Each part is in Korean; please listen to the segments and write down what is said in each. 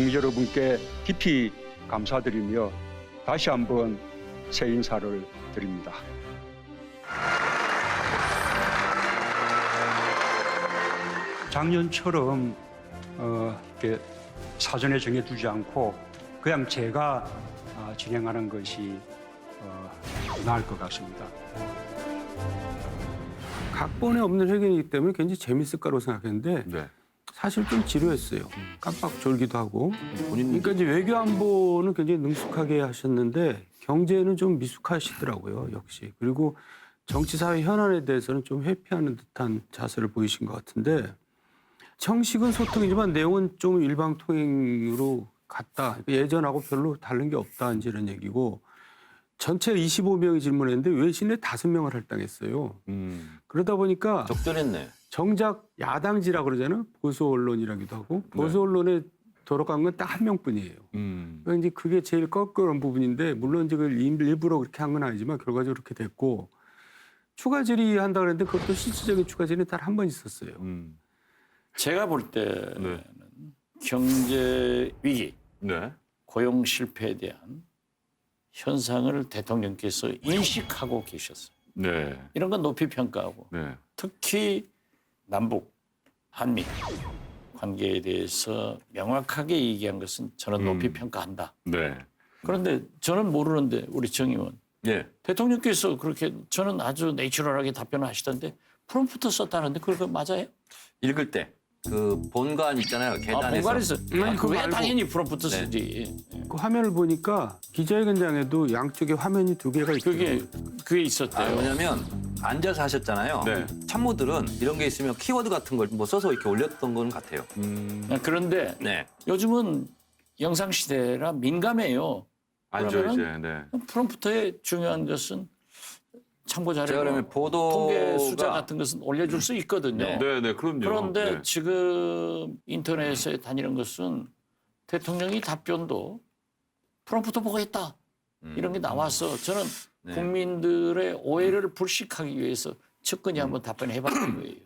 국민 여러분께 깊이 감사드리며 다시 한번 새 인사를 드립니다. 작년처럼 이렇게 사전에 정해두지 않고 그냥 제가 진행하는 것이 나을 것 같습니다. 각본에 없는 회견이기 때문에 굉장히 재밌을 거라고 생각했는데 네. 사실 좀 지루했어요. 깜빡 졸기도 하고. 그러니까 이제 외교 안보는 굉장히 능숙하게 하셨는데 경제는 좀 미숙하시더라고요, 역시. 그리고 정치 사회 현안에 대해서는 좀 회피하는 듯한 자세를 보이신 것 같은데 형식은 소통이지만 내용은 좀 일방통행으로 갔다. 예전하고 별로 다른 게 없다 이제 이런 얘기고 전체 25명이 질문했는데 외신에 5명을 할당했어요. 그러다 보니까 적절했네. 정작 야당지라고 그러잖아요. 보수 언론이라기도 하고 보수 언론에 돌아간 건 딱 한 명뿐이에요. 그러니까 이제 그게 제일 껄끄러운 부분인데 물론 이제 그걸 일부러 그렇게 한 건 아니지만 결과적으로 그렇게 됐고 추가 질의한다 그랬는데 그것도 실질적인 추가 질의는 단 한 번 있었어요. 제가 볼 때는 네. 경제 위기, 네. 고용 실패에 대한 현상을 대통령께서 인식하고 계셨어요. 네. 이런 건 높이 평가하고 네. 특히 남북, 한미 관계에 대해서 명확하게 얘기한 것은 저는 높이 평가한다. 네. 그런데 저는 모르는데 우리 정 의원 예. 대통령께서 그렇게 저는 아주 내추럴하게 답변을 하시던데 프롬프트 썼다는데 그거 맞아요? 읽을 때 그 본관 있잖아요. 계단에서. 본관에서 그거 그게 말고. 당연히 프롬프트 쓰지. 그 화면을 보니까 기자회견장에도 양쪽에 화면이 2개가 있더라고요. 그게 있었대요. 뭐냐면 앉아서 하셨잖아요. 네. 참모들은 이런 게 있으면 키워드 같은 걸 뭐 써서 이렇게 올렸던 건 같아요. 그런데 네. 요즘은 영상 시대라 민감해요. 알죠, 이제. 그러면은 프롬프터의 중요한 것은 참고 제가 자료, 그러면 보도가 통계 숫자 같은 것은 올려줄 수 있거든요. 네, 그럼요. 그런데 네. 지금 인터넷에 다니는 것은 대통령이 답변도 프롬프터 보고 했다. 이런 게 나와서 저는 네. 국민들의 오해를 불식하기 위해서 측근히 한번 답변해 봤던 거예요.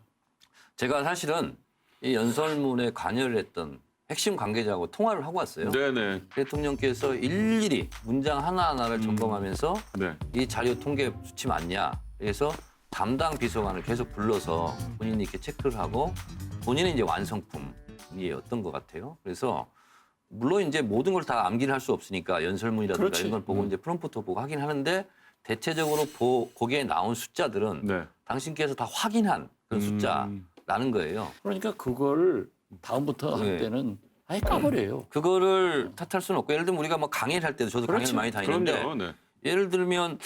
제가 사실은 이 연설문에 관여를 했던 핵심 관계자하고 통화를 하고 왔어요. 네네. 대통령께서 일일이 문장 하나하나를 점검하면서 네. 이 자료 통계 수치 맞냐. 그래서 담당 비서관을 계속 불러서 본인이 이렇게 체크를 하고 본인은 이제 완성품이었던 것 같아요. 그래서 물론 이제 모든 걸 다 암기를 할 수 없으니까 연설문이라든가 그렇지. 이런 걸 보고 이제 프롬프터 보고 하긴 하는데 대체적으로 거기에 나온 숫자들은 네. 당신께서 다 확인한 그런 숫자라는 거예요. 그러니까 그걸 다음부터 할 네. 때는 아예 까버려요. 그거를 탓할 수는 없고 예를 들면 우리가 뭐 강의를 할 때도 저도 그렇죠. 강의를 많이 다니는데 그럼요. 네. 예를 들면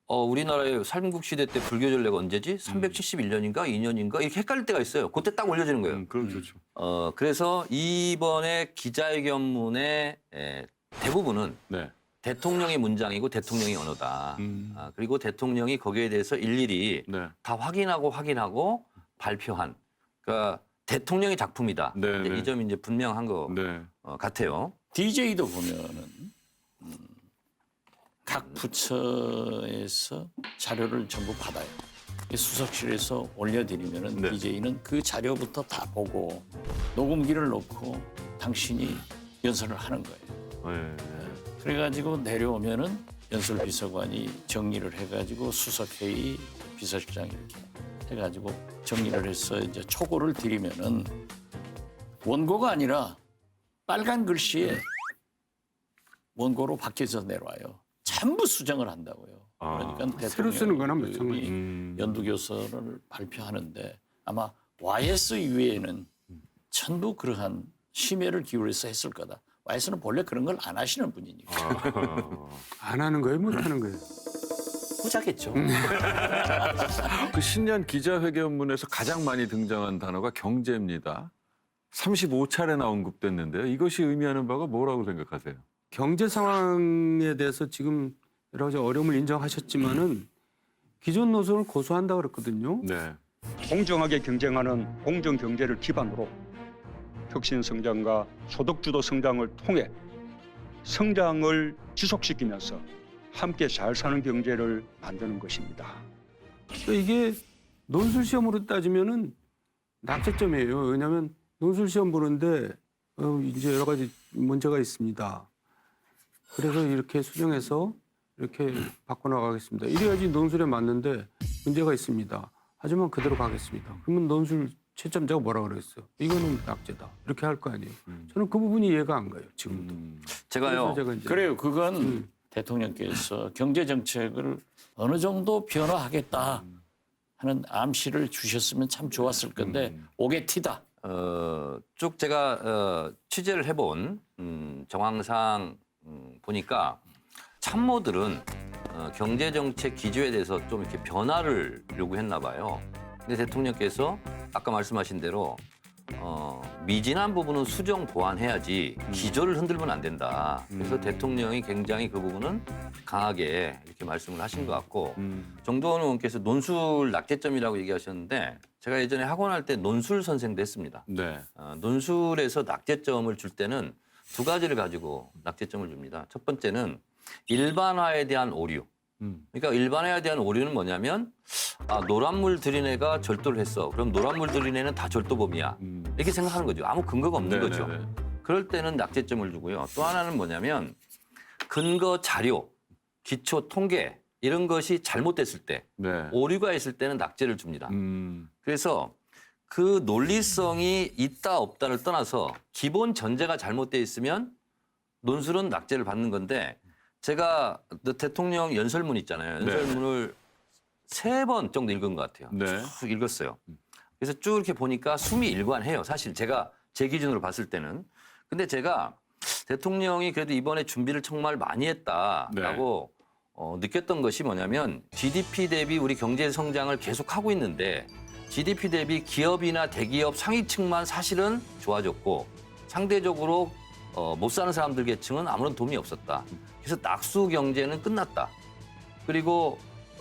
우리나라의 삼국시대 때 불교전례가 언제지? 371년인가 2년인가 이렇게 헷갈릴 때가 있어요. 그때 딱 올려지는 거예요. 그럼 좋죠. 그래서 이번에 기자회견문의 대부분은 네. 대통령의 문장이고 대통령의 언어다. 그리고 대통령이 거기에 대해서 일일이 네. 다 확인하고 발표한 그러니까 대통령의 작품이다. 네, 이제 네. 이 점이 이제 분명한 것 네. 같아요. DJ도 보면은 각 부처에서 자료를 전부 받아요. 수석실에서 올려드리면은 네. DJ는 그 자료부터 다 보고 녹음기를 놓고 당신이 연설을 하는 거예요. 네. 그래가지고 내려오면은 연설비서관이 정리를 해가지고 수석회의 비서실장 이렇게 해가지고 정리를 해서 이제 초고를 드리면은 원고가 아니라 빨간 글씨에 원고로 바뀌어서 내려와요. 전부 수정을 한다고요. 그러니까 새로 쓰는 거나 대통령이 마찬가지. 연두교서를 발표하는데 아마 YS 이외에는 전부 그러한 심혈을 기울여서 했을 거다. YS는 본래 그런 걸 안 하시는 분이니까. 안 하는 거예요, 못 하는 거예요. 후자겠죠. 그 신년 기자회견문에서 가장 많이 등장한 단어가 경제입니다. 35차례나 언급됐는데요. 이것이 의미하는 바가 뭐라고 생각하세요? 경제 상황에 대해서 지금 여러 가지 어려움을 인정하셨지만은 기존 노선을 고수한다고 그랬거든요. 네. 공정하게 경쟁하는 공정 경제를 기반으로 혁신 성장과 소득 주도 성장을 통해 성장을 지속시키면서 함께 잘 사는 경제를 만드는 것입니다. 그러니까 이게 논술 시험으로 따지면은 낙제점이에요. 왜냐하면 논술 시험 보는데 이제 여러 가지 문제가 있습니다. 그래서 이렇게 수정해서 이렇게 바꿔나가겠습니다. 이래야지 논술에 맞는데 문제가 있습니다. 하지만 그대로 가겠습니다. 그러면 논술 채점자가 뭐라 그랬어요? 이거는 낙제다. 이렇게 할 거 아니에요. 저는 그 부분이 이해가 안 가요. 지금도. 제가요. 그래서 제가 이제 그래요. 그건 대통령께서 경제 정책을 어느 정도 변화하겠다 하는 암시를 주셨으면 참 좋았을 건데 오게티다. 쭉 제가 취재를 해본 정황상 보니까 참모들은 경제정책 기조에 대해서 좀 이렇게 변화를 요구했나 봐요. 근데 대통령께서 아까 말씀하신 대로 미진한 부분은 수정 보완해야지 기조를 흔들면 안 된다. 그래서 대통령이 굉장히 그 부분은 강하게 이렇게 말씀을 하신 것 같고 정도원 의원께서 논술 낙제점이라고 얘기하셨는데 제가 예전에 학원할 때 논술 선생도 했습니다. 네. 논술에서 낙제점을 줄 때는 두 가지를 가지고 낙제점을 줍니다. 첫 번째는 일반화에 대한 오류. 그러니까 일반화에 대한 오류는 뭐냐면 노란물 들인 애가 절도를 했어. 그럼 노란물 들인 애는 다 절도범이야. 이렇게 생각하는 거죠. 아무 근거가 없는 거죠. 그럴 때는 낙제점을 주고요. 또 하나는 뭐냐면 근거 자료, 기초 통계 이런 것이 잘못됐을 때 네. 오류가 있을 때는 낙제를 줍니다. 음. 그래서 그 논리성이 있다 없다를 떠나서 기본 전제가 잘못되어 있으면 논술은 낙제를 받는 건데 제가 대통령 연설문 있잖아요. 연설문을 3번 정도 읽은 것 같아요. 네. 쭉 읽었어요. 그래서 쭉 이렇게 보니까 숨이 일관해요. 사실 제가 제 기준으로 봤을 때는. 근데 제가 대통령이 그래도 이번에 준비를 정말 많이 했다라고 느꼈던 것이 뭐냐면 GDP 대비 우리 경제 성장을 계속하고 있는데 GDP 대비 기업이나 대기업 상위층만 사실은 좋아졌고 상대적으로 못 사는 사람들 계층은 아무런 도움이 없었다. 그래서 낙수 경제는 끝났다. 그리고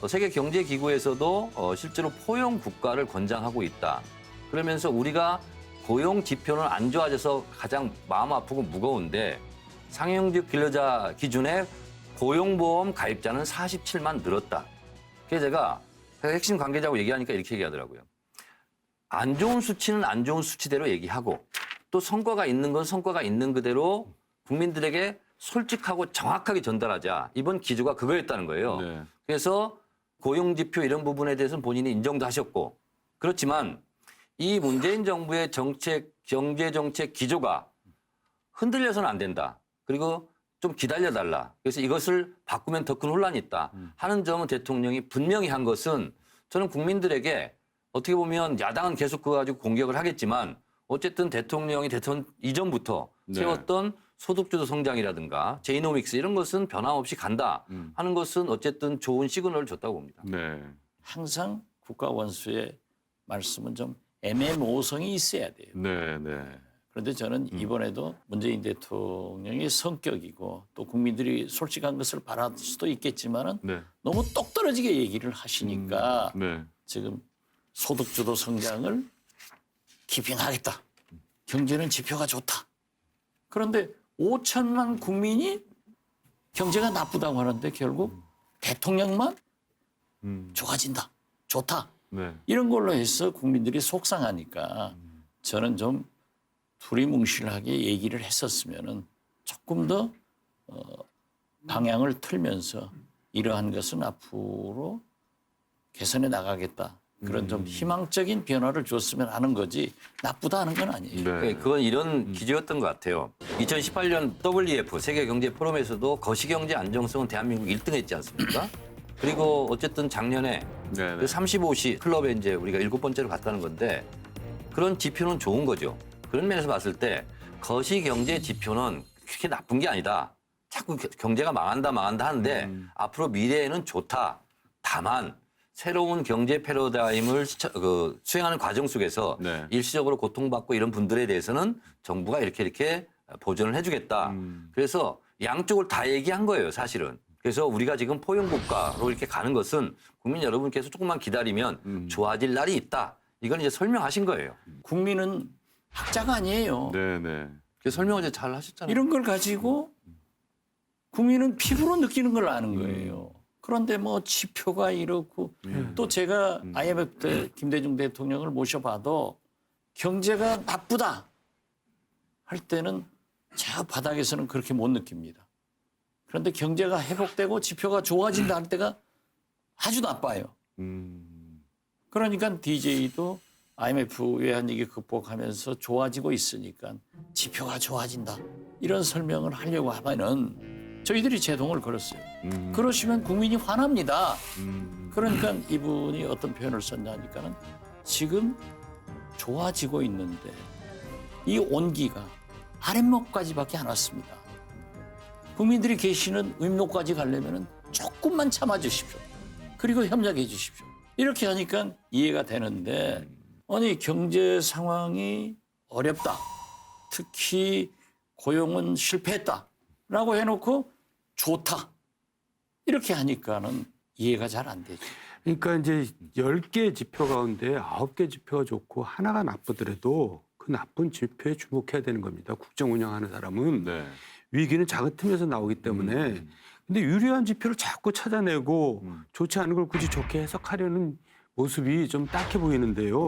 세계경제기구에서도 실제로 포용 국가를 권장하고 있다. 그러면서 우리가 고용 지표는 안 좋아져서 가장 마음 아프고 무거운데 상용직 근로자 기준에 고용보험 가입자는 47만 늘었다. 그래서 제가 핵심 관계자하고 얘기하니까 이렇게 얘기하더라고요. 안 좋은 수치는 안 좋은 수치대로 얘기하고 또 성과가 있는 건 성과가 있는 그대로 국민들에게 솔직하고 정확하게 전달하자. 이번 기조가 그거였다는 거예요. 네. 그래서 고용지표 이런 부분에 대해서는 본인이 인정도 하셨고 그렇지만 이 문재인 정부의 정책, 경제정책 기조가 흔들려서는 안 된다. 그리고 좀 기다려달라. 그래서 이것을 바꾸면 더 큰 혼란이 있다 하는 점은 대통령이 분명히 한 것은 저는 국민들에게 어떻게 보면 야당은 계속 그거 가지고 공격을 하겠지만 어쨌든 대통령이 대선 이전부터 세웠던 소득주도 성장이라든가 제이노믹스 이런 것은 변함없이 간다 하는 것은 어쨌든 좋은 시그널을 줬다고 봅니다. 네. 항상 국가 원수의 말씀은 좀 애매모호성이 있어야 돼요. 네. 네. 그런데 저는 이번에도 문재인 대통령의 성격이고 또 국민들이 솔직한 것을 바랄 수도 있겠지만은 네. 너무 똑 떨어지게 얘기를 하시니까 네. 지금 소득주도 성장을 기빙하겠다. 경제는 지표가 좋다. 그런데 5천만 국민이 경제가 나쁘다고 하는데 결국 대통령만 좋아진다. 좋다. 네. 이런 걸로 해서 국민들이 속상하니까 저는 좀 두리뭉실하게 얘기를 했었으면은 조금 더 방향을 틀면서 이러한 것은 앞으로 개선해 나가겠다. 그런 좀 희망적인 변화를 줬으면 하는 거지 나쁘다 하는 건 아니에요. 네. 그건 이런 기조였던 것 같아요. 2018년 WEF 세계경제포럼에서도 거시경제 안정성은 대한민국 1등 했지 않습니까? 그리고 어쨌든 작년에 네. 그 35시 클럽에 이제 우리가 7번째로 갔다는 건데 그런 지표는 좋은 거죠. 그런 면에서 봤을 때 거시경제 지표는 그렇게 나쁜 게 아니다. 자꾸 경제가 망한다 하는데 앞으로 미래에는 좋다. 다만 새로운 경제 패러다임을 수행하는 과정 속에서 네. 일시적으로 고통받고 이런 분들에 대해서는 정부가 이렇게 보전을 해주겠다. 그래서 양쪽을 다 얘기한 거예요, 사실은. 그래서 우리가 지금 포용국가로 이렇게 가는 것은 국민 여러분께서 조금만 기다리면 좋아질 날이 있다. 이건 이제 설명하신 거예요. 국민은 학자가 아니에요. 네. 네. 그래서 설명을 이제 잘 하셨잖아요. 이런 걸 가지고 국민은 피부로 느끼는 걸 아는 거예요. 그런데 뭐 지표가 이렇고 또 제가 IMF 때 김대중 대통령을 모셔봐도 경제가 나쁘다 할 때는 저 바닥에서는 그렇게 못 느낍니다. 그런데 경제가 회복되고 지표가 좋아진다 할 때가 아주 나빠요. 그러니까 DJ도 IMF 외환위기 극복하면서 좋아지고 있으니까 지표가 좋아진다. 이런 설명을 하려고 하면은 저희들이 제동을 걸었어요. 그러시면 국민이 화납니다. 그러니까 이분이 어떤 표현을 썼냐니까는 지금 좋아지고 있는데 이 온기가 아랫목까지밖에 안 왔습니다. 국민들이 계시는 윗목까지 가려면은 조금만 참아주십시오. 그리고 협력해 주십시오. 이렇게 하니까 이해가 되는데 아니 경제 상황이 어렵다. 특히 고용은 실패했다라고 해놓고 좋다. 이렇게 하니까는 이해가 잘 안 되죠. 그러니까 이제 10개 지표 가운데 9개 지표가 좋고 하나가 나쁘더라도 그 나쁜 지표에 주목해야 되는 겁니다. 국정 운영하는 사람은. 네. 위기는 작은 틈에서 나오기 때문에. 근데 유리한 지표를 자꾸 찾아내고 좋지 않은 걸 굳이 좋게 해석하려는 모습이 좀 딱해 보이는데요.